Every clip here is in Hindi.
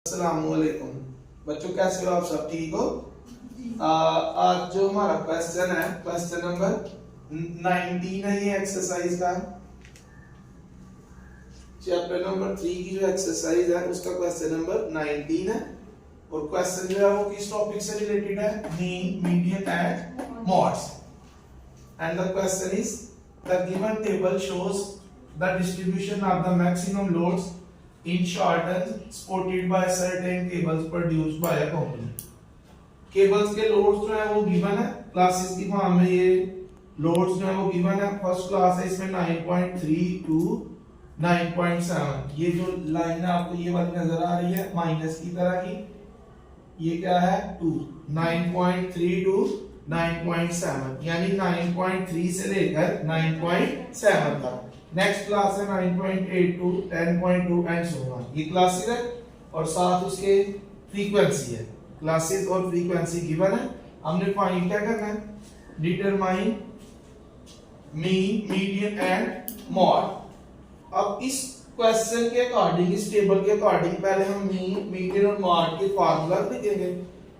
अस्सलामुअलैकुम बच्चों, कैसे हो आप? सब ठीक हो? आज जो हमारा क्वेश्चन है, क्वेश्चन नंबर 19 है। ये एक्सरसाइज का चैप्टर नंबर 3 की जो एक्सरसाइज है उसका क्वेश्चन नंबर 19 है। और क्वेश्चन जो है वो किस टॉपिक से रिलेटेड है? Mean, median and mods. And the question is the given table shows the distribution of the maximum loads in shortens supported by certain cables produced by a company। Cables के लोड्स जो है वो गिवन है, क्लासेस की फॉर्म में ये लोड्स जो है वो गिवन है। फर्स्ट क्लास है, इसमें 9.3 टू 9.7। ये जो लाइन है आपको ये वाली नजर आ रही है माइनस की तरह की, ये क्या है 2, 9.3 टू 9.7, यानी 9.3 से लेकर 9.7 तक। नेक्स्ट क्लास है 9.8 टू 10.2 एंड सो ऑन। ये क्लासेस है और साथ उसके फ्रीक्वेंसी है। क्लासेस और फ्रीक्वेंसी गिवन है। हमने फाइंड क्या करना है? Determine mean, median and mod. अब इस क्वेश्चन के अकॉर्डिंग, इस टेबल के अकॉर्डिंग पहले हम मीन, मीडियन और मॉड के फार्मूला लिखेंगे,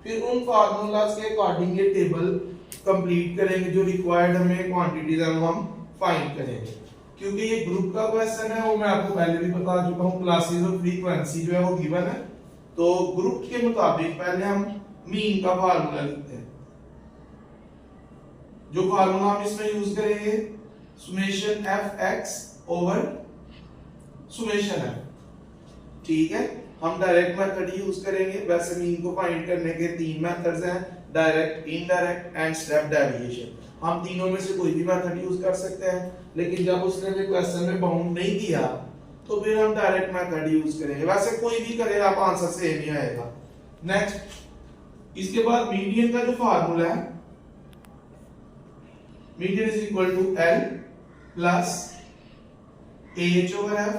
फिर उन फार्मूलाज के अकॉर्डिंग ये टेबल कंप्लीट करेंगे। जो रिक्वायर्ड हमें क्वांटिटीज है वो हम फाइंड करेंगे। क्योंकि ये ग्रुप का क्वेश्चन है, वो मैं आपको पहले भी बता चुका हूँ, क्लासेस और फ्रीक्वेंसी जो है वो गिवन है। तो ग्रुप के मुताबिक पहले हम मीन का फार्मूला लिखते हैं। जो फार्मूला हम इसमें यूज करेंगे, summation F x over summation F. ठीक है, हम डायरेक्ट मेथड यूज करेंगे। वैसे मीन को फाइंड करने के 3 मेथड्स हैं, direct, indirect and step deviation. हम तीनों में से कोई भी मेथड यूज कर सकते हैं, लेकिन जब उसने भी क्वेश्चन में बाउंड नहीं किया तो फिर हम डायरेक्ट मेथड यूज करेंगे। वैसे कोई भी करे आप आंसर सेम ही आएगा। नेक्स्ट, इसके बाद मीडियन का जो फार्मूला है, median is equal to L plus H over F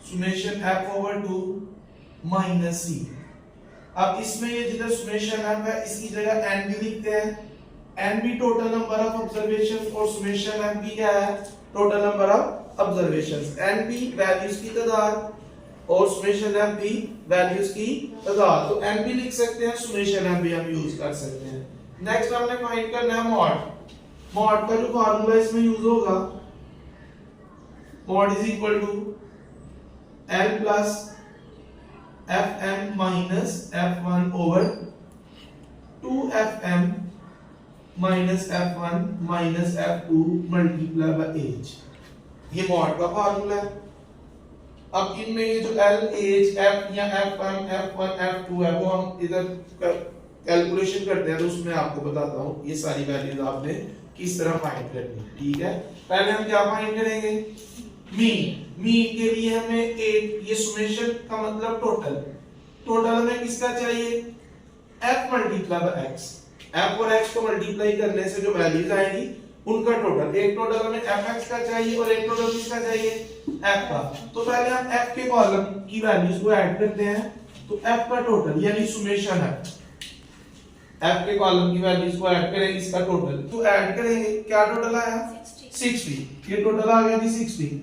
summation F over 2 minus C. अब इसमें ये जिधर सुमेशन एफ है इसकी जगह एन भी लिखते हैं। एन भी टोटल नंबर ऑफ ऑब्जर्वेशन और सुमेशन एम भी क्या है? Total number of observations. N भी वैल्यूज की तादाद और सुमेशन एम भी वैल्यूज की तादाद। तो एन भी लिख सकते हैं, सुमेशन एम भी हम यूज कर सकते हैं। नेक्स्ट हमने फाइंड करना है मॉड। मॉड का जो फार्मूला इसमें यूज होगा, mode is equal to L plus F M minus F one over 2fm minus F1 minus F2 multiply by H। ये मॉड का फार्मूला है। अब इनमें ये जो L, H, F या F1, F1, F2 है वो हम इधर कैलकुलेशन करते हैं, तो उसमें आपको बताता हूँ ये सारी वैल्यूज आपने किस तरह फाइंड करनी है। ठीक है, पहले हम क्या फाइंड करेंगे? मीन। मीन के लिए हमें एक, ये सुमेशन का मतलब टोटल, टोटल हमें किसका चाहिए? F multiply by X। f और x को मल्टीप्लाई करने से जो वैल्यूज आएंगी उनका टोटल, एक टोटल हमें fx का चाहिए और एक टोटल किसका चाहिए? f का। तो पहले हम f के कॉलम की वैल्यूज को ऐड करते हैं, तो f का टोटल यानी सुमेशन है, f के कॉलम की वैल्यूज को ऐड करेंगे, इसका टोटल तो ऐड करेंगे। क्या टोटल आया? 60। ये टोटल आ गया जी 60।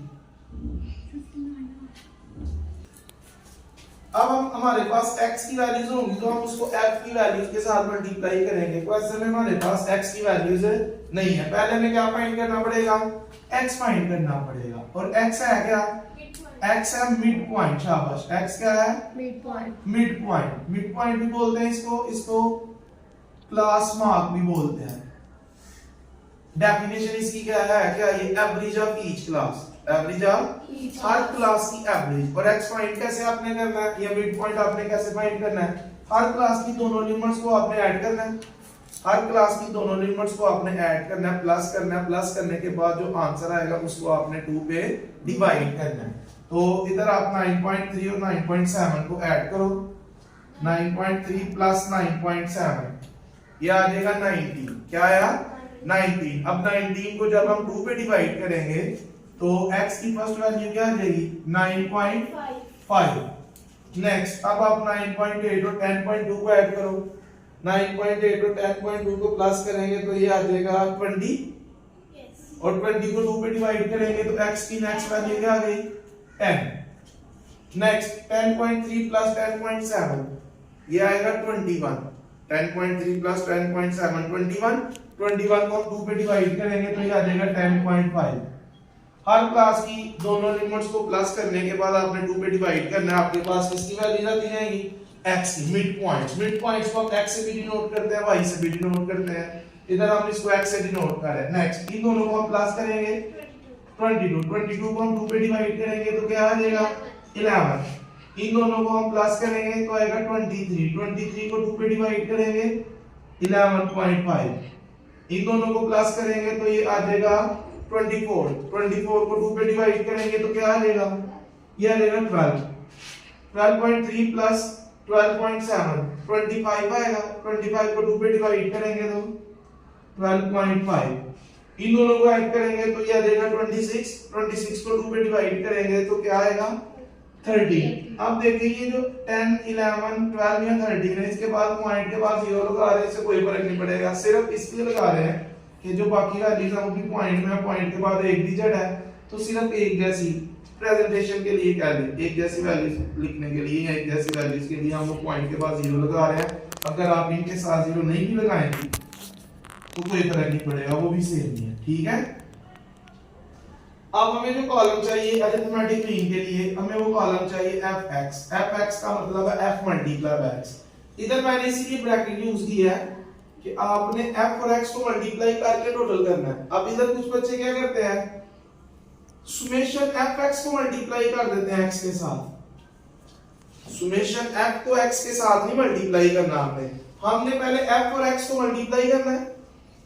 अब हम हमारे पास x की वैल्यूज होंगी तो हम उसको f की वैल्यूज के साथ मल्टीप्लाई करेंगे। क्वेश्चन में हमारे पास x की वैल्यूज नहीं है, पहले हमें क्या फाइंड करना पड़ेगा? x फाइंड करना पड़ेगा। और x है क्या? x है मिड पॉइंट। शाबाश, x क्या है? Mid point. Mid point, mid point भी बोलते हैं इसको, इसको क्लास मार्क भी बोलते हैं। डेफिनेशन इसकी क्या है? क्या ये average of each class, average of her class की एवरेज। और x फाइंड कैसे आपने करना है? ये मिड पॉइंट आपने कैसे फाइंड करना है? हर क्लास की दोनों लिमिट्स को आपने ऐड करना है, हर क्लास की दोनों लिमिट्स को आपने ऐड करना है, प्लस करना है। प्लस करने के बाद जो आंसर आएगा उसको आपने 2 पे डिवाइड करना है। तो इधर आप 9.3 और 9.7 को ऐड करो। 9.3 प्लस 9.7 ये आ जाएगा 19। क्या आया? 19। अब 19 को जब हम 2 पे डिवाइड करेंगे तो x की फर्स्ट वैल्यू क्या आ जाएगी? 9.5। नेक्स्ट, अब आप 9.8 और 10.2 को ऐड करो। 9.8 और 10.2 को प्लस करेंगे तो ये आ जाएगा 20 और 20 को 2 पे डिवाइड करेंगे तो x की नेक्स्ट वैल्यू क्या आ गई? 10। नेक्स्ट 10.3 प्लस 10.7 ये आएगा 21। 10.3 प्लस 10.7 21। 21 को हम 2 पे डिवाइड करेंगे तो ये आ जाएगा 10.5। हर क्लास की दोनों लिमिट्स को प्लस करने के बाद आपने 2 पे डिवाइड करना है। आपके पास किसकी वैल्यू आती जाएगी? x की। मिड पॉइंट्स को हम x से भी डिनोट करते हैं, y से भी डिनोट करते हैं। इधर हम इसको x से डिनोट कर रहे हैं। नेक्स्ट इन दोनों को हम प्लस करेंगे 22 को हम 2 पे डिवाइड करेंगे तो क्या आ जाएगा? 11। इन दोनों को हम प्लस करेंगे तो आएगा 23 को 2 पे डिवाइड करेंगे 11.5। इन दोनों को प्लस करेंगे तो ये आ जाएगा 24 को 2 पे डिवाइड करेंगे तो क्या आ जाएगा? ये आ जाएगा 12.3 प्लस 12.7 25 आएगा। 25 को 2 पे डिवाइड करेंगे तो 12.5। इन दोनों को ऐड करेंगे तो ये आ जाएगा 26 को 2 पे डिवाइड करेंगे तो क्या आएगा? 13। अब देखिए ये जो 10 11 12 या 13 है, इसके बाद पॉइंट के बाद 0 लगा रहे हैं, इससे कोई फर्क नहीं पड़ेगा। सिर्फ इसलिए लगा रहे हैं कि जो बाकी वैल्यूज हैं वो भी पॉइंट में, पॉइंट के बाद एक डिजिट है तो सिर्फ एक जैसी प्रेजेंटेशन के लिए कह लें, एक जैसी वैल्यूज लिखने के लिए या एक जैसी वैल्यूज के लिए हम वो पॉइंट के बाद 0 लगा रहे हैं। अगर आप इनके साथ 0 नहीं भी लगाएंगे तो कोई फर्क नहीं पड़ेगा, वो भी सेम ही है। ठीक है। अब हमें जो कॉलम चाहिए अरिथमेटिक मीन के लिए, हमें वो कॉलम चाहिए fx का मतलब है f मल्टीप्लाई बाय x। इधर मैंने इसीलिए ब्रैकेट यूज किया है कि आपने f और x को मल्टीप्लाई करके टोटल करना है। अब इधर कुछ बच्चे क्या करते हैं, सुमेशन fx को मल्टीप्लाई कर देते हैं x के साथ। सुमेशन f को x के साथ नहीं मल्टीप्लाई करना हमने पहले f और x को मल्टीप्लाई करना है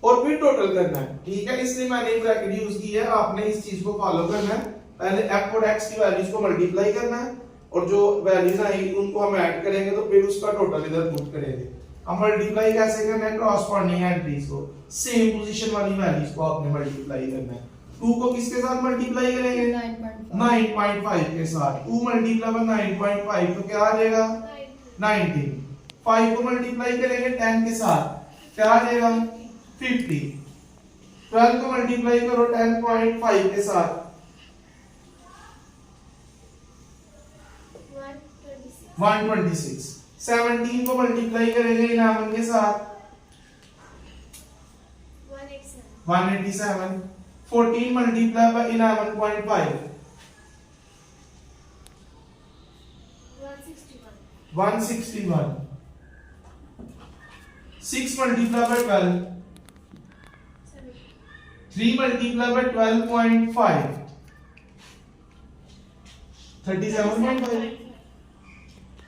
और फिर टोटल करना है। ठीक है, इसलिए मैंने ब्रैकेट यूज की है। आपने इस चीज को फॉलो करना है। पहले f और x की वैल्यूज को मल्टीप्लाई करना है और जो वैल्यूज आएंगी उनको हम ऐड करेंगे तो फिर उसका टोटल इधर पुट करेंगे। हम मल्टीप्लाई कैसे करना है? कॉरस्पॉन्डिंग एंट्रीज को, सेम पोजीशन वाली वैल्यूज को आपने मल्टीप्लाई करना है। 2 को किसके साथ मल्टीप्लाई करेंगे? 9.5 के साथ। 2 मल्टीप्लाई बाय 9.5 तो क्या आ जाएगा? 19। 5 को मल्टीप्लाई करेंगे 10 के साथ, क्या आ जाएगा? 50। 12 को मल्टीप्लाई करो 10.5 के साथ, 126। 17 को mल्टीप्लाई करेंगे 11 के साथ, 187। 14 multiply bye 11.5, 161। 6 multiply by 12, 3 multiply by 12.5, 37.5।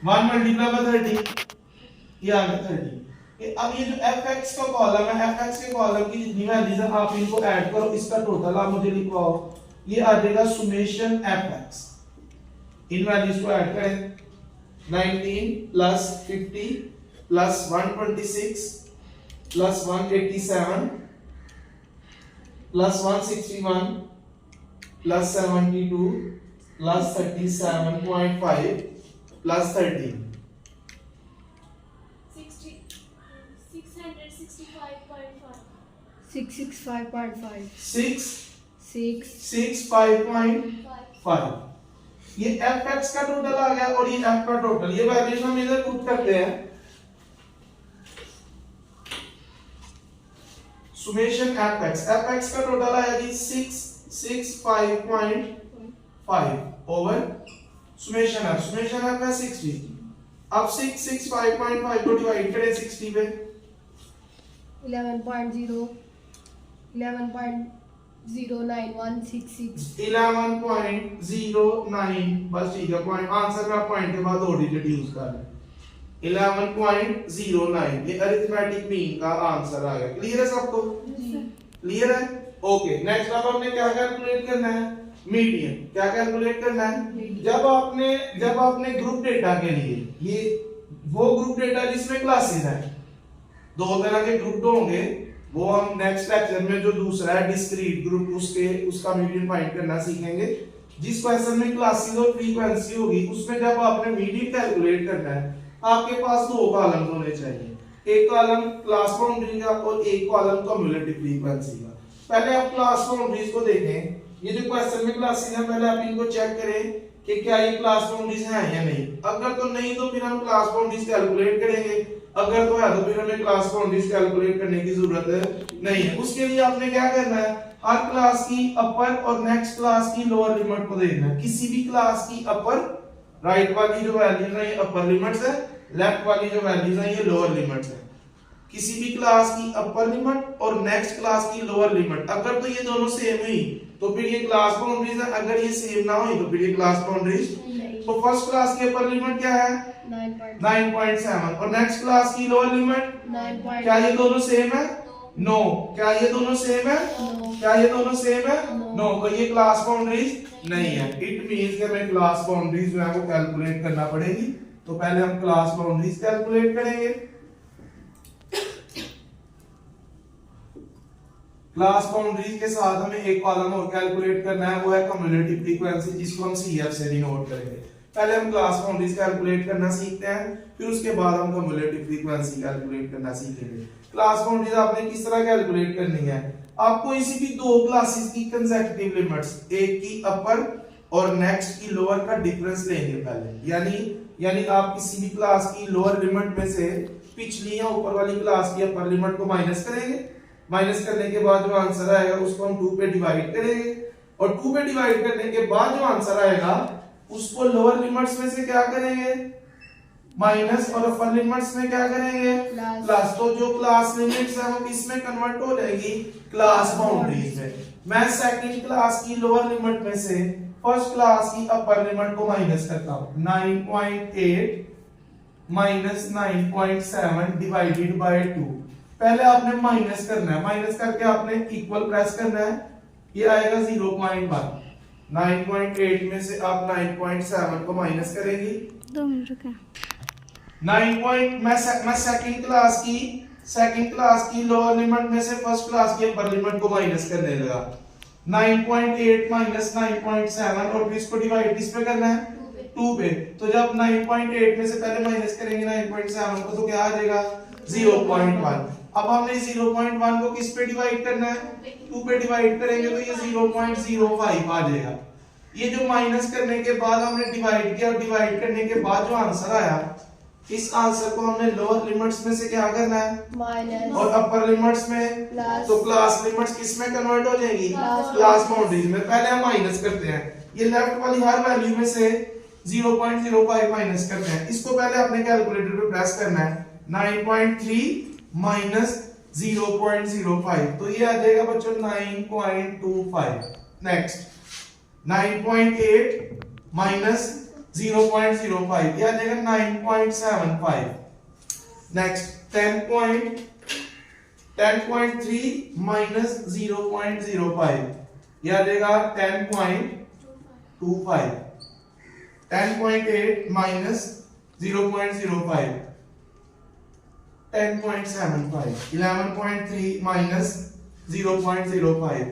1 multiply by 30, ये आ गया 30। अब ये जो fx का कॉलम है, fx के कॉलम की जितनी वैल्यूज है आप इनको ऐड करो, इसका टोटल आप मुझे लिखवाओ। ये आ जाएगा सुमेशन fx। इन वैल्यूज को ऐड करें, 19 plus 50 plus 126 plus 187 plus 161 plus 72 plus 37.5 plus 13, 665.5। ये fx का टोटल आ गया और ये f का टोटल। ये वैल्यूज हम इधर पुट करते हैं। सुमेशन fx का टोटल आया जी 665.5 ओवर सुमेशन f है 60। अब 665.5 को डिवाइड करें 60 पे, 11.09166 11.09। बस ठीक है, पॉइंट आंसर में आप पॉइंट के बाद 2 डिजिट यूज कर लें। 11.09 ये अरिथमेटिक मीन का आंसर आ गया। क्लियर है सबको? क्लियर है? ओके, नेक्स्ट अब हमने क्या कैलकुलेट करना है? मीडियन। क्या कैलकुलेट करना है? जब आपने ग्रुप डेटा के लिए, ये वो ग्रुप डेटा जिसमें क्लासेस हैं, 2 तरह के ग्रुप होंगे, वो हम नेक्स्ट लेक्चर में जो दूसरा है डिस्क्रीट ग्रुप, उसका मीडियन फाइंड करना सीखेंगे। जिस क्वेश्चन में क्लासेस और फ्रीक्वेंसी होगी उसमें जब आपने मीडियन कैलकुलेट करना है, आपके पास 2 कॉलम होने चाहिए। एक कॉलम क्लास बाउंड्री का और एक कॉलम कम्युलेटिव फ्रीक्वेंसी का। पहले आप क्लास बाउंड्रीज को देखें ये जो क्वेश्चन में क्लासेस हैं पहले आप इनको चेक करें कि क्या ये क्लास बाउंड्रीज हैं या नहीं। अगर तो नहीं तो फिर हम क्लास बाउंड्रीज कैलकुलेट करेंगे, अगर तो है तो फिर हमें क्लास बाउंड्रीज कैलकुलेट करने की जरूरत नहीं है। उसके लिए आपने क्या करना है, हर क्लास की अपर और नेक्स्ट क्लास की लोअर लिमिट को देखना है। किसी भी क्लास की अपर राइट वाली जो वैल्यूज है ये अपर लिमिट्स है, लेफ्ट वाली जो वैल्यूज है ये लोअर लिमिट्स है। किसी भी क्लास की अपर लिमिट और नेक्स्ट क्लास की लोअर लिमिट, अगर तो ये दोनों सेम हुई तो फिर ये क्लास बाउंड्रीज है, अगर ये सेम ना हुई तो फिर ये क्लास बाउंड्रीज। तो फर्स्ट क्लास की अपर लिमिट क्या है 9.7 और नेक्स्ट क्लास की लोअर लिमिट 9. क्या ये दोनों सेम है? नो। क्या ये दोनों सेम है? क्या ये दोनों सेम है? नो। तो ये क्लास बाउंड्रीज नहीं है। इट मींस कि हमें क्लास बाउंड्रीज जो है वो कैलकुलेट करना पड़ेगी। तो पहले हम क्लास बाउंड्रीज कैलकुलेट करेंगे। क्लास बाउंड्रीज के साथ हमें एक कॉलम और कैलकुलेट करना है, वो है कम्युलेटिव फ्रीक्वेंसी, जिसको हम सीएफ से डिनोट करेंगे। पहले हम क्लास बाउंड्रीज कैलकुलेट करना सीखते हैं, फिर उसके बाद हम कम्युलेटिव फ्रीक्वेंसी कैलकुलेट करना सीखेंगे। क्लास बाउंड्रीज आपने किस तरह कैलकुलेट करनी है, आपको इसी भी दो क्लासेस की कंसेक्यूटिव लिमिट्स, एक की अपर और नेक्स्ट की लोअर का डिफरेंस लेंगे पहले। यानी आप किसी भी क्लास की लोअर लिमिट में से पिछली या ऊपर वाली क्लास की अपर लिमिट को माइनस करेंगे। माइनस करने के बाद जो आंसर आएगा उसको हम 2 पे डिवाइड करेंगे और 2 पे डिवाइड करने के बाद जो आंसर आएगा उसको लोअर लिमिट्स में से क्या करेंगे माइनस और अपर लिमिट्स में क्या करेंगे प्लस। तो जो क्लास लिमिट्स है वो किस में कन्वर्ट हो जाएगी क्लास बाउंड्रीज में। मैं सेकंड क्लास की लोअर लिमिट में से फर्स्ट क्लास की अपर लिमिट को माइनस करता हूं। 9.8 माइनस 9.7 डिवाइडेड बाय 2। पहले आपने माइनस करना है, माइनस करके आपने इक्वल प्रेस करना है, ये आएगा 0.1। 9.8 में से आप 9.7 को माइनस करेंगी। 2 मिनट रुका। मैं सेकंड क्लास की लोअर लिमिट में से फर्स्ट क्लास की अपर लिमिट को माइनस करने लगा। 9.8 माइनस 9.7 और फिर इसको डिवाइड किस पे करना है 2 पे। तो जब 9.8 में से पहले माइनस करेंगे 9.7 को तो क्या आ जाएगा 0.1। अब हमने 0.1 को किस पे डिवाइड करना है 2 पे डिवाइड करेंगे तो ये 0.05 आ जाएगा। ये जो माइनस करने के बाद हमने डिवाइड किया और डिवाइड करने के बाद जो आंसर आया इस आंसर को हमने लोअर लिमिट्स में से क्या करना है माइनस और अपर लिमिट्स में प्लस। तो क्लास लिमिट्स किस में कन्वर्ट हो जाएगी क्लास बाउंड्रीज में। पहले हम माइनस करते हैं, ये लेफ्ट वाली हर वैल्यू में से 0.05 माइनस करते हैं। इसको पहले अपने कैलकुलेटर पे प्रेस करना है। 9.3 माइनस 0.05 तो ये आ जाएगा बच्चों 9.25। नेक्स्ट 9.8 माइनस 0.05 ये आ जाएगा 9.75। नेक्स्ट 10.3 माइनस 0.05 ये आ जाएगा 10.25। 10.8 minus 0.05 10.75। 11.3 minus 0.05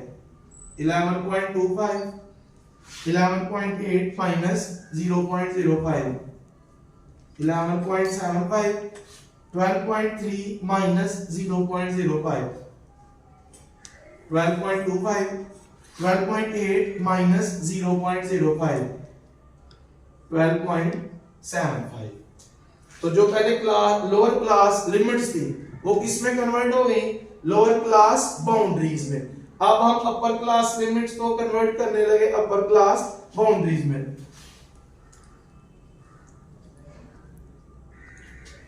11.25। 11.8 minus 0.05 11.75। 12.3 minus 0.05 12.25। 12.8 minus 0.05 12.75। तो जो पहले क्लास लोअर क्लास लिमिट्स थी वो किस में कन्वर्ट हो गई लोअर क्लास बाउंड्रीज में। अब हम अपर क्लास लिमिट्स को कन्वर्ट करने लगे अपर क्लास बाउंड्रीज में।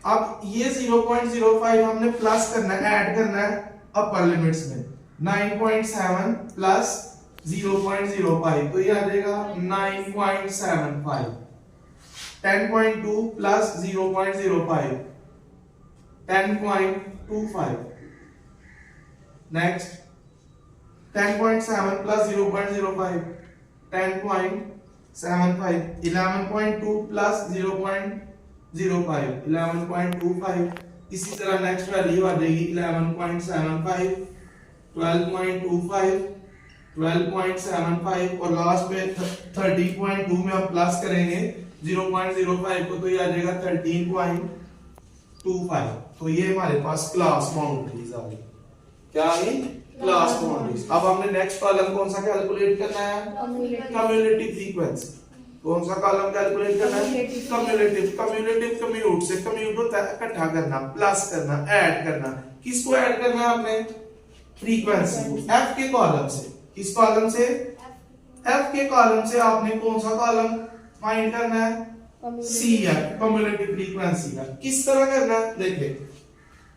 अब ये 0.05 हमने प्लस करना है ऐड करना है अपर लिमिट्स में। 9.7 प्लस 0.05 तो ये आ जाएगा 9.75। 10.2 प्लस 0.05 10.25। Next 10.7 plus 0.05 10.75। 11.2 प्लस 0.05 11.25। इसी तरह नेक्स्ट वैल्यू आ जाएगी 11.75 12.25 12.75 और लास्ट में 13.2 में हम प्लस करेंगे 0.05 को तो ये आ जाएगा 13.25। तो ये हमारे पास क्लास बाउंड्रीज आ गई। क्या आ गई क्लास बाउंड्रीज। अब हमने नेक्स्ट कॉलम कौन सा कैलकुलेट करना है? Cumulative frequency. कौन सा कॉलम कैलकुलेट करना है? कम्युलेटिव। कम्युलेटिव कम्यूट से, कम्यूट होता है इकट्ठा करना, प्लस करना, ऐड करना। किसको ऐड करना है आपने? फ्रीक्वेंसी को एफ के कॉलम से। किस कॉलम से? एफ के कॉलम से आपने कौन सा कॉलम फाइंड करना है? सी एफ, कम्युलेटिव फ्रीक्वेंसी का। किस तरह करना है? देखिए,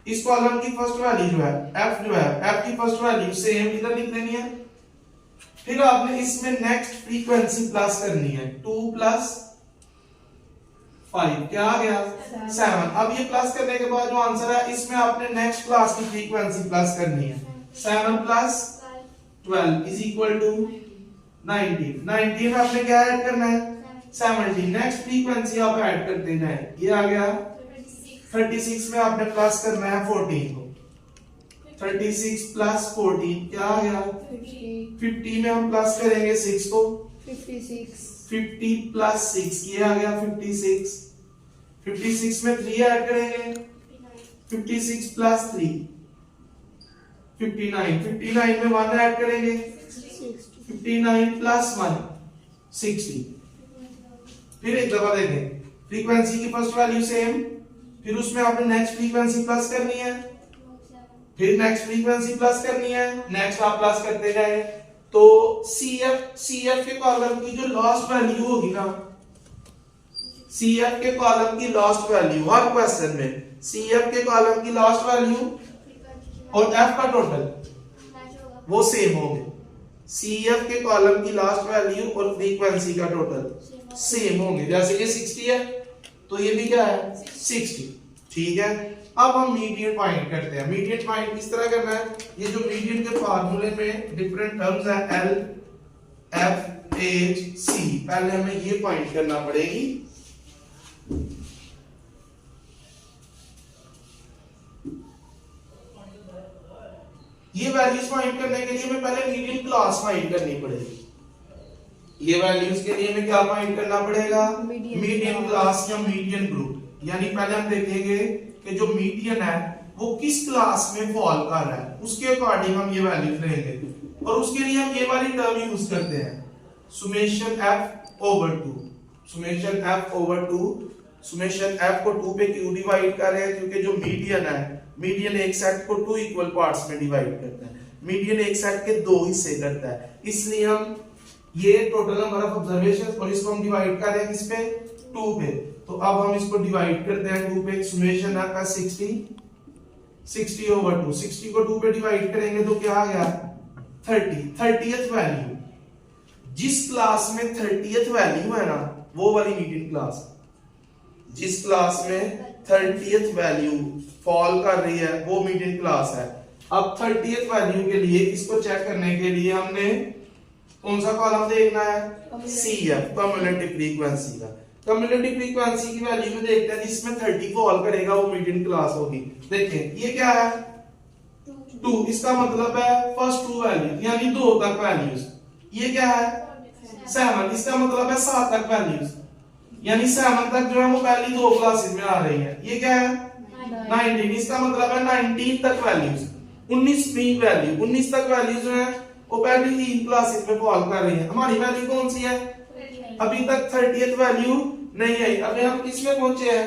इस कॉलम की फर्स्ट वैल्यू जो है एफ की फर्स्ट वैल्यू सेम इधर लिख देनी है। फिर आपने इसमें नेक्स्ट फ्रीक्वेंसी प्लस करनी है, 2 प्लस 5 क्या आ गया? 7। अब ये प्लस करने के बाद जो आंसर है इसमें आपने नेक्स्ट क्लास की फ्रीक्वेंसी प्लस करनी है। 7 प्लस 12 इज इक्वल टू 19। 19 आपने क्या ऐड करना है? 70। नेक्स्ट फ्रीक्वेंसी आप ऐड करते जाएं, ये आ गया 36 में आपने प्लस करना है 14 को। 36 प्लस 14 क्या आ गया? 50 में हम प्लस करेंगे 6 को, 50 प्लस 6 ये आ गया 56। 56 में 3 ऐड करेंगे, 56 प्लस 3 59। 59 में 1 ऐड करेंगे, 59 प्लस 1 60। फिर एक दफा देखें, फ्रीक्वेंसी की फर्स्ट वैल्यू सेम, फिर उसमें आपने नेक्स्ट फ्रीक्वेंसी प्लस करनी है, फिर नेक्स्ट फ्रीक्वेंसी प्लस करनी है, नेक्स्ट आप प्लस करते जाए। तो सीएफ के कॉलम की जो लास्ट वैल्यू होगी ना, सीएफ के कॉलम की लास्ट वैल्यू हर क्वेश्चन में सीएफ के कॉलम की लास्ट वैल्यू और एफ का टोटल वो सेम होंगे। सीएफ के कॉलम की लास्ट वैल्यू और फ्रीक्वेंसी का टोटल सेम होंगे। जैसे कि 60 है तो ये भी क्या है? 60। ठीक है, अब हम मीडियन फाइंड करते हैं। मीडियन फाइंड किस तरह करना है? ये जो मीडियन के फार्मूले में डिफरेंट टर्म्स हैं, एल, एफ, एच, सी, पहले हमें ये फाइंड करना पड़ेगी। ये वैल्यूज फाइंड करने के लिए हमें पहले मीडियन क्लास फाइंड करनी पड़ेगी। ये वैल्यूज के लिए हमें क्या फाइंड करना पड़ेगा? मीडियन क्लास या मीडियन ग्रुप। यानी पहले हम देखेंगे कि जो मीडियन है वो किस क्लास में फॉल कर रहा है, उसके अकॉर्डिंग हम ये वैल्यूज लेंगे। और उसके लिए हम ये वाली टर्म यूज करते हैं, summation F over 2। Summation F over 2, summation F को 2 पे क्यों डिवाइड कर रहे हैं? क्योंकि जो मीडियन है, मीडियन एक सेट को 2 इक्वल पार्ट्स में डिवाइड करता है। मीडियन एक सेट के 2 हिस्से करता है, इसलिए हम ये टोटल नंबर ऑफ ऑब्जर्वेशंस और इसको हम डिवाइड कर रहे हैं किस पे? 2 पे। तो अब हम इसको डिवाइड करते हैं 2 पे। सुमेशन आपका 60 ओवर 2। 60 को 2 पे डिवाइड करेंगे तो क्या आ गया? 30। 30th वैल्यू, जिस क्लास में 30th वैल्यू है ना वो वाली मीडियन क्लास। जिस क्लास में 30th वैल्यू फॉल कर रही है वो मीडियन क्लास है। अब 30th वैल्यू के लिए इसको चेक करने के लिए हमने कौन सा कॉलम देखना है? सीएफ, कम्युलेटिव फ्रीक्वेंसी का। कम्युलेटिव फ्रीक्वेंसी की वैल्यू में देखते हैं जिसमें 30 फॉल करेगा वो मीडियन क्लास होगी। देखें ये क्या है? 2। इसका मतलब है फर्स्ट 2 वैल्यू यानी 2 तक वैल्यूज। ये क्या है? 7। इसका मतलब है 7 तक वैल्यूज, यानी 7 तक जो है वो पहली 2 क्लासेस में आ रही है। ये क्या है? 19। इसका मतलब है 19 तक वैल्यूज। 19वीं वैल्यू, 19 तक वैल्यूज जो है वो पहली 3 क्लासेस में फॉल कर रही है। हमारी वैल्यू कौन सी है? अभी तक 30th वैल्यू नहीं आई। अभी हम किसमें पहुंचे हैं?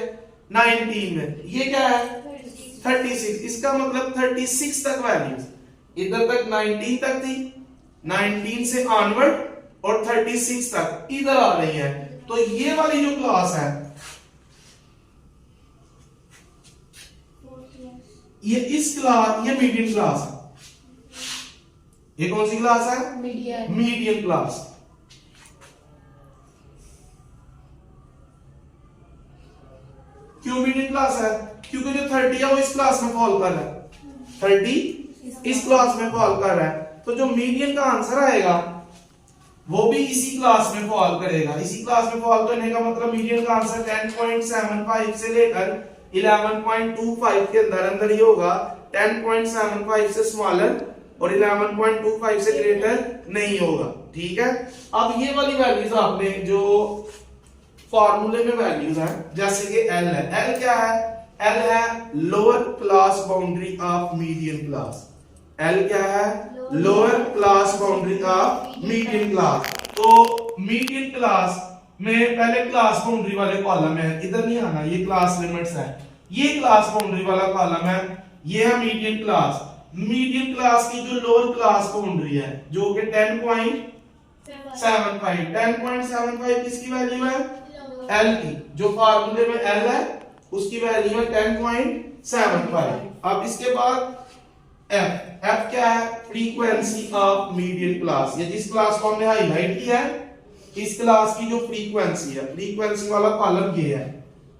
19 में। ये क्या है? 36। इसका मतलब 36 तक वैल्यूज। इधर तक 19 तक थी, 19 से ऑनवर्ड और 36 तक इधर आ रही है। तो ये वाली जो क्लास है ये इस क्लास, ये मीडियन क्लास है। ये कौन सी क्लास है? Median class. क्यों मीडियन क्लास है? क्योंकि जो 30 है वो इस क्लास में फॉल कर रहा है, 30 इस क्लास में फॉल कर रहा है। तो जो मीडियन का आंसर आएगा वो भी इसी क्लास में फॉल करेगा। इसी क्लास में फॉल करने का मतलब मीडियन का आंसर 10.75 से लेकर 11.25 के अंदर ही होगा। 10.75 से स्मॉलर और 11.25 से ग्रेटर नहीं होगा। ठीक है, अब ये वाली वैल्यूज आपने जो फॉर्मूले में वैल्यूज है, जैसे कि एल है, एल क्या है? एल है lower class boundary of median class. L क्या है? Lower class boundary of median class. तो मीडियन क्लास में पहले क्लास बाउंड्री वाले कॉलम है, इधर नहीं आना, ये क्लास लिमिट्स है, ये क्लास बाउंड्री वाला कॉलम है, ये है मीडियन क्लास। मीडियन क्लास की जो लोअर क्लास बाउंड्री है जो कि 10.75, 10.75 किसकी वैल्यू है? L की, जो फार्मूले में L है उसकी वैल्यू है 10.75। अब इसके बाद F, F क्या है? Frequency of median class. ये जिस क्लास को हमने हाईलाइट किया है, इस क्लास की जो फ्रीक्वेंसी है, फ्रीक्वेंसी वाला कॉलम ये है।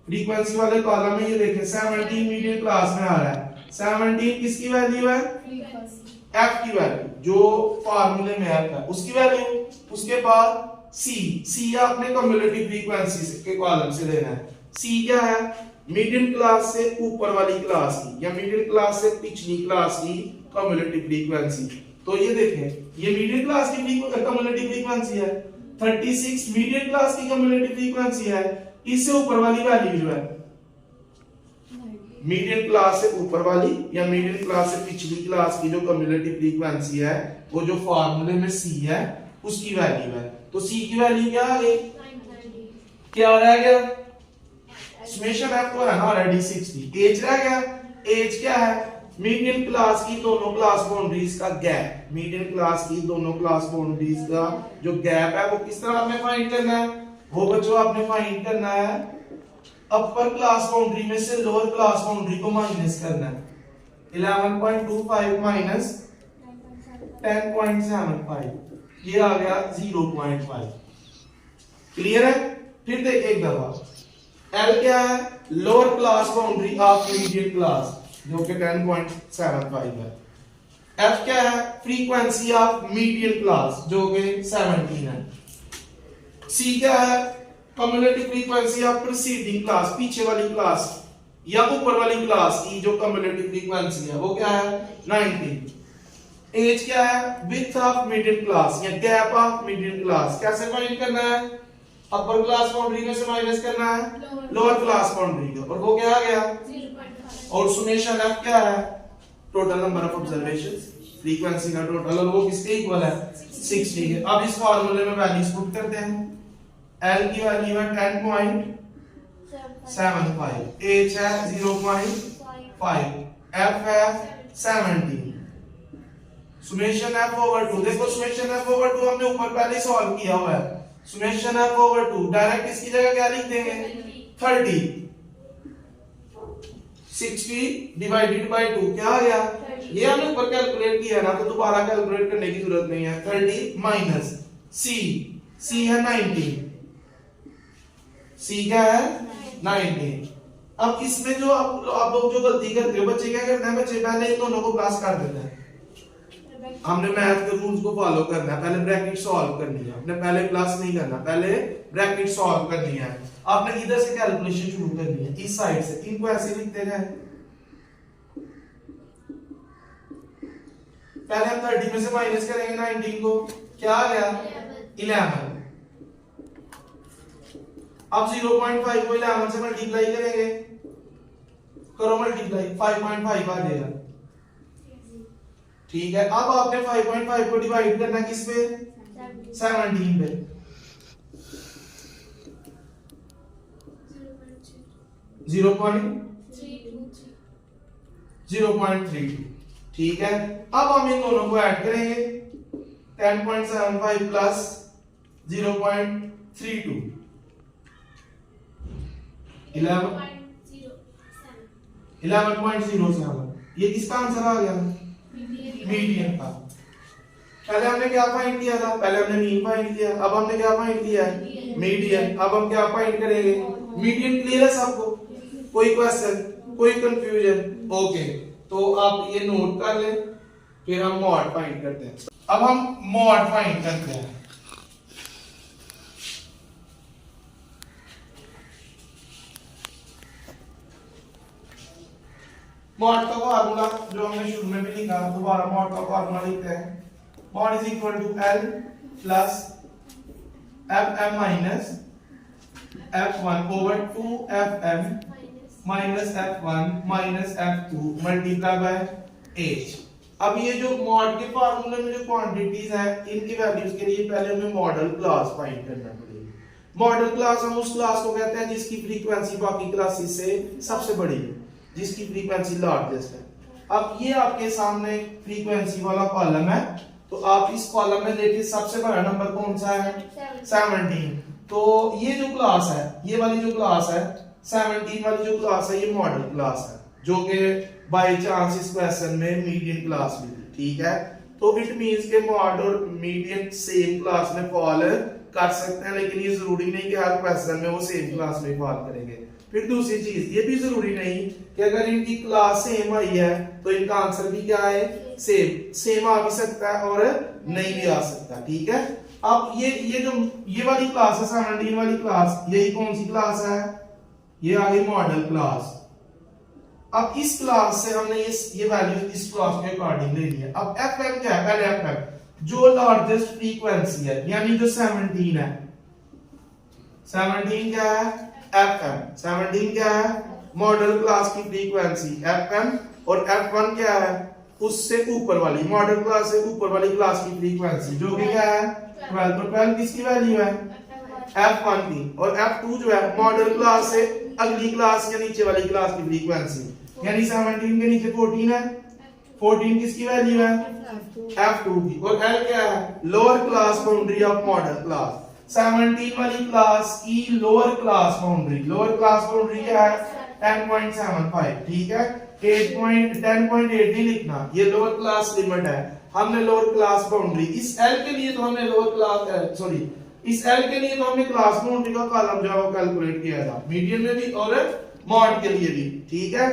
फ्रीक्वेंसी वाले कॉलम में ये देखें 17 मीडियन क्लास में आ रहा है। 17 किसकी वैल्यू है? F की वैल्यू, जो फार्मूले में F है उसकी वैल्यू। उसके बाद C आपने कम्युलेटिव फ्रीक्वेंसी के कॉलम से लेना है। C क्या है? मीडियन क्लास से ऊपर वाली क्लास की या मीडियन क्लास से पिछली क्लास की कम्युलेटिव फ्रीक्वेंसी। तो ये देखें, ये मीडियन क्लास की कम्युलेटिव फ्रीक्वेंसी है, 36 मीडियन क्लास की कम्युलेटिव फ्रीक्वेंसी है। इससे ऊपर वाली वैल्यू जो है मीडियन क्लास से ऊपर वाली या मीडियन क्लास से पिछली क्लास की जो कम्युलेटिव फ्रीक्वेंसी है, वो जो फार्मूले में C है उसकी वैल्यू है। तो C की वैल्यू क्या आ गई? क्या रह गया? समेशन F तो है ना ऑलरेडी 60। एज रह गया। एज क्या है? मीडियन क्लास की दोनों क्लास बाउंड्रीज का गैप। मीडियन क्लास की दोनों क्लास बाउंड्रीज का जो गैप है वो किस तरह आपने फाइंड करना है? वो बच्चों आपने फाइंड करना है अपर क्लास बाउंड्री में से लोअर क्लास बाउंड्री को माइनस करना है। 11.25 माइनस 10.75, ये आ गया 0.5। क्लियर है? फिर देखिए एक दफा, L क्या है? Lower class boundary of median class जो कि 10.75 है। F क्या है? फ्रीक्वेंसी ऑफ मीडियन क्लास जो कि 17 है। C क्या है? Cumulative frequency of preceding class, पीछे वाली क्लास या ऊपर वाली क्लास की जो कम्युलेटिव फ्रीक्वेंसी है वो क्या है? 19। एज क्या है? विड्थ ऑफ मीडियन क्लास या गैप ऑफ मीडियन क्लास। कैसे फाइंड करना है? अपर क्लास बाउंड्री में से माइनस करना है लोअर क्लास बाउंड्री का, और वो क्या आ गया? 0.5। और सुमेशन F क्या है? Total number of observations, frequency का टोटल, और वो किसके इक्वल है? 60 के। अब इस फार्मूले में वैल्यूज पुट करते हैं। L की वैल्यू है 10.75, H है 0.5, F है 17। सुमेशन F ओवर 2, देखो सुमेशन F ओवर 2 हमने ऊपर पहले सॉल्व किया हुआ है। सुमेशन F ओवर 2 डायरेक्ट इसकी जगह क्या लिख देंगे? 30। 60 डिवाइडेड बाय 2 क्या आ गया? ये हमने ऊपर कैलकुलेट किया ना, तो दोबारा कैलकुलेट करने की जरूरत नहीं है। 30 माइनस C है 19, C क्या है? 19। अब इसमें जो आप लोग जो गलती करते हो बच्चे, क्या करते हैं? बच्चे पहले इन दोनों को प्लस कर देते हैं। हमने मैथ के रूल्स को फॉलो करना है, पहले ब्रैकेट सॉल्व करनी है, आपने पहले प्लस नहीं करना, पहले ब्रैकेट सॉल्व करनी है। आपने इधर से कैलकुलेशन शुरू करनी है, इस साइड से। इनको ऐसे लिखते जाए, पहले हम 30 में से माइनस करेंगे 19 को, क्या आ गया? 11। अब 0.5 को 11 से मल्टीप्लाई करेंगे, करो मल्टीप्लाई, 5.5 आ जाएगा। ठीक है, अब आपने 5.5 को डिवाइड करना किस पे? 17 पे। 0.32। ठीक है, अब हम इन दोनों को ऐड करेंगे। 10.75 प्लस 0.32 11.07। ये किसका आंसर आ गया? मीडियन का। पहले हमने क्या फाइंड किया था? पहले हमने मीन फाइंड किया। अब हमने क्या फाइंड किया है? मीडियन। अब हम क्या फाइंड करेंगे? मीडियन। क्लियर है सबको? कोई क्वेश्चन, कोई कंफ्यूजन? ओके, तो आप ये नोट कर लें, फिर हम मॉड फाइंड करते हैं। अब हम मॉड फाइंड करते हैं। मॉड का फार्मूला जो हमने शुरू में भी लिखा, दोबारा मॉड का फार्मूला लिखते हैं। Mode is equal to L plus FM minus F1 over 2FM minus F1 minus F2 multiply by H। अब ये जो मॉड के फार्मूले में जो क्वांटिटीज है इनकी वैल्यूज के लिए पहले हमें मॉडल क्लास फाइंड करना पड़ेगी। मॉडल क्लास हम उस क्लास को कहते हैं जिसकी फ्रीक्वेंसी बाकी क्लासेस से सबसे बड़ी है, जिसकी फ्रीक्वेंसी लार्जेस्ट है। अब ये आपके सामने फ्रीक्वेंसी वाला कॉलम है, तो आप इस कॉलम में देखिए सबसे बड़ा नंबर कौन सा है 17। तो ये जो क्लास है, ये वाली जो क्लास है 17 वाली जो क्लास है, ये मॉडल क्लास है, जो कि बाय चांस इस क्वेश्चन में मीडियन क्लास भी थी। ठीक है, तो इट मींस के मॉड और मीडियन सेम क्लास में फॉल कर सकते हैं, लेकिन ये जरूरी नहीं कि हर क्वेश्चन में वो सेम क्लास में फॉल करेंगे। फिर दूसरी चीज ये भी जरूरी नहीं कि अगर इनकी क्लास सेम आई है तो इनका आंसर भी क्या है सेम आ भी सकता है और नहीं भी आ सकता। ठीक है, अब ये जो ये वाली क्लास है 17 वाली क्लास, यही कौन सी क्लास है, ये आ गई मॉडल क्लास। अब इस क्लास से हमने ये वैल्यू इस क्लास के अकॉर्डिंग लेनी है। अब fm क्या है, पहले fm जो लार्जेस्ट फ्रीक्वेंसी है, यानी जो 17 है, 17 क्या है fm, 17 क्या है मॉडल क्लास की फ्रीक्वेंसी fm, और f1 क्या है उससे ऊपर वाली मॉडल क्लास से ऊपर वाली क्लास की फ्रीक्वेंसी, जो कि क्या है 12। तो 12 किसकी वैल्यू है f1 की, और f2 जो है मॉडल क्लास से अगली क्लास या नीचे वाली क्लास की फ्रीक्वेंसी, यानी 17 के नीचे 14 है, 14 किसकी वैल्यू है f2 की, और l क्या है lower class boundary of model class. 17 वाली क्लास की लोअर क्लास बाउंड्री क्या है 10.75। ठीक है, 10.8 नहीं लिखना, ये लोअर क्लास लिमिट है, हमने लोअर क्लास बाउंड्री इस l के लिए तो हमने लोअर क्लास इस l के लिए तो हमने क्लास बाउंड्री का कॉलम जो है वो कैलकुलेट किया था, मीडियन में भी और मॉड के लिए भी। ठीक है,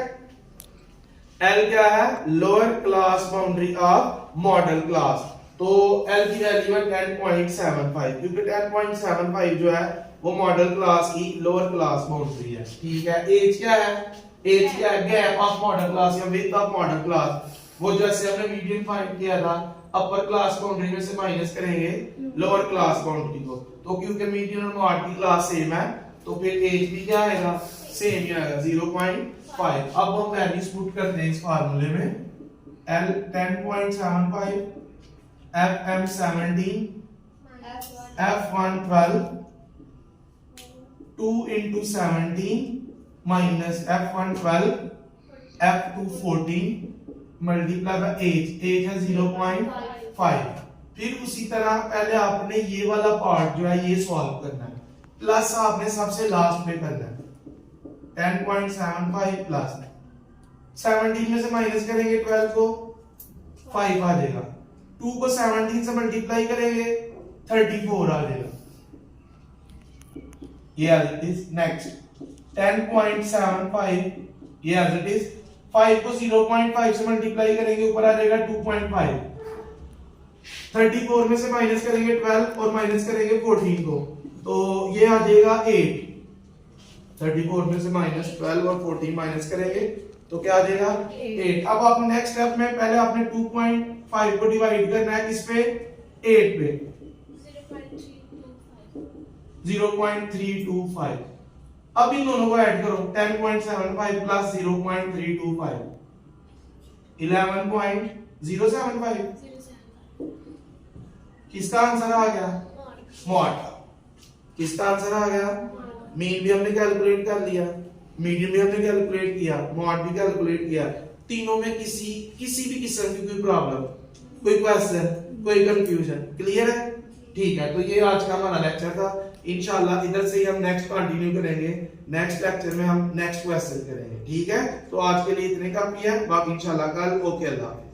l क्या है lower class boundary of model class, तो l की वैल्यू है 10.75, क्योंकि 10.75 जो है वो मॉडल क्लास की लोअर क्लास बाउंड्री है। ठीक है, एज क्या है गैप ऑफ मॉडल क्लास या विड्थ ऑफ मॉडल क्लास, वो जैसे हमने मीडियन फाइंड किया था अपर क्लास बाउंड्री में से माइनस करेंगे लोअर क्लास बाउंड्री को, तो क्योंकि मीडियन और मॉड की क्लास सेम है तो फिर एज भी क्या आएगा सेम ही आएगा 0.5। अब हम वैल्यूज पुट करते हैं इस फार्मूले में, L 10.75, FM 17, F1 12, 2 into 17 minus F1 12, F2 14 multiply by H है 0.5। फिर उसी तरह पहले आपने ये वाला पार्ट जो है ये सॉल्व करना है, प्लस आपने सबसे लास्ट में करना है 10.75 प्लस 17 में से माइनस करेंगे 12 को 5 आ जाएगा, 2 को 17 से मल्टीप्लाई करेंगे 34 आ जाएगा। ये एज इट इज। नेक्स्ट 10.75 ये एज इट इज, 5 को 0.5 से मल्टीप्लाई करेंगे ऊपर आ जाएगा 2.5, 34 में से माइनस करेंगे 12 और माइनस करेंगे 14 को, तो ये आ जाएगा 8। 34 में से माइनस 12 और 14 माइनस करेंगे तो क्या आ जाएगा 8। अब आप नेक्स्ट स्टेप में पहले आपने 2.5 को डिवाइड करना है किस पे 8 पे, 0.325। अब इन दोनों को ऐड करो 10.75 प्लस 0.325 11.075। किसका आंसर आ गया मॉड। किसका आंसर आ गया, मीन भी हमने कैलकुलेट कर लिया, मीडियन भी हमने कैलकुलेट किया, मॉड भी कैलकुलेट किया। तीनों में किसी भी किस्म की कोई प्रॉब्लम, कोई क्वेश्चन, कोई कंफ्यूजन क्लियर है। ठीक है, तो ये आज का हमारा लेक्चर था। इंशाल्लाह इधर से ही हम नेक्स्ट कंटिन्यू करेंगे, नेक्स्ट लेक्चर में हम नेक्स्ट क्वेश्चन करेंगे। ठीक है, तो आज के लिए इतने काफी है, बाकी इंशाल्लाह कल। ओके, अल्लाह हाफिज़।